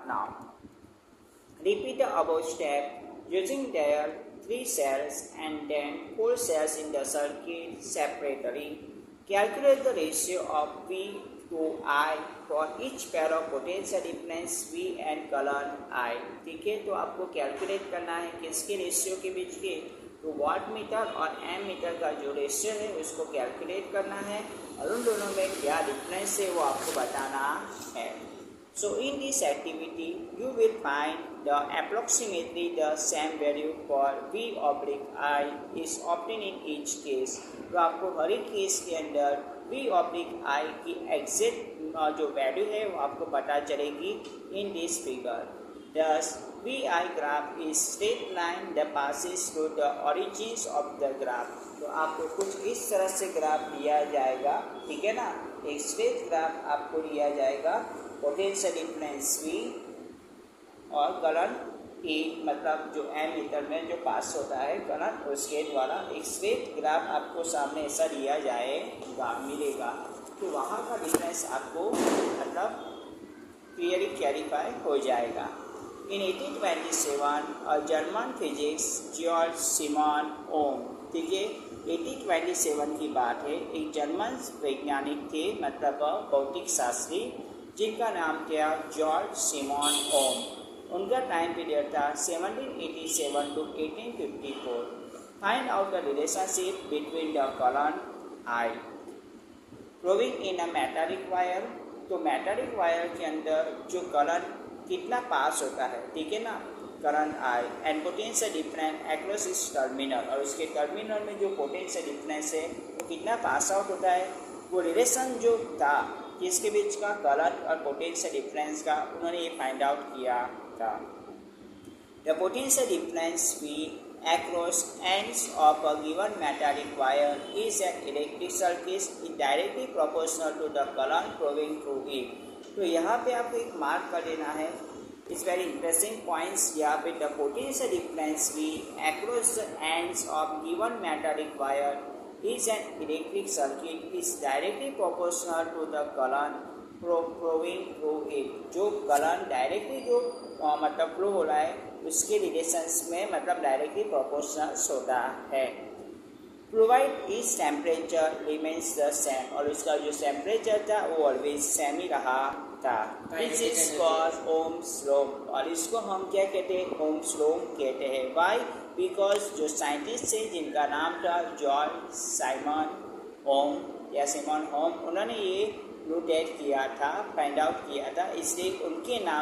now. Repeat the above step using their 3 cells and then 4 cells in the circuit separately. Calculate the ratio of V to I for each pair of potential difference V and current I. ठीक है, तो आपको calculate करना है किसके ratio के बीच के, तो वाट मीटर और एम मीटर का जो रेशियो है उसको कैलकुलेट करना है और उन दोनों में क्या डिफरेंस है वो आपको बताना है. So in this activity you will find the approximately the same value for V oblique I is obtained in each case. तो आपको हर एक केस के अंदर V oblique I की एग्जैक्ट जो वैल्यू है वो आपको पता चलेगी in this figure. Thus VI graph is straight line that passes through the origins of the graph. तो आपको कुछ इस तरह से ग्राफ दिया जाएगा, ठीक है ना. एक स्ट्रेट ग्राफ आपको दिया जाएगा, पोटेंशियल डिफरेंस V और करंट E, मतलब जो एम मीटर में जो पास होता है करंट उसके द्वारा एक स्ट्रेट ग्राफ आपको सामने ऐसा दिया जाएगा, मिलेगा. तो वहाँ का डिफरेंस आपको मतलब क्लियरली क्लैरिफाई हो जाएगा. इन 1827 और जर्मन फिजिक्स जॉर्ज सिमन ओम, ठीक है, 1827 की बात है. एक जर्मन वैज्ञानिक थे, मतलब भौतिक शास्त्री, जिनका नाम था जॉर्ज सिमन ओम. उनका टाइम पीरियड था 1787 to 1854. Find out the relationship between the current I flowing in a metallic wire. तो मेटालिक वायर के अंदर जो करंट कितना पास होता है, ठीक है ना, current I and potential difference across इस टर्मिनल, और उसके टर्मिनल में जो पोटेंशियल डिफरेंस है वो कितना पास आउट होता है, वो रिलेशन जो था किसके बीच का, करंट और पोटेंशियल डिफरेंस का, उन्होंने ये फाइंड आउट किया था. The potential difference V across ends of a given metallic wire is an electric circuit directly proportional to the current flowing through it. तो यहाँ पे आपको एक मार्क कर देना है. It's very interesting points. यहाँ पे the potential difference V across the ends of given metallic wire is an electric circuit is directly proportional to the current flowing through it. जो करंट डायरेक्टली जो मतलब flow हो रहा है उसके relations में मतलब डायरेक्टली प्रोपोर्शनल होता है. प्रोवाइड इस टेम्परेचर रिमेन्स द सेम, और उसका जो टेम्परेचर था वो ऑलवेज सेम ही रहा था. This is called Ohm's law, और इसको हम क्या कहते हैं, ओम्स लॉ कहते हैं. वाई, बिकॉज जो साइंटिस्ट है जिनका नाम था जॉर्ज साइमन ओम या सिमन ओम, उन्होंने ये नोटेट किया था, फाइंड आउट किया था, इसलिए उनके नाम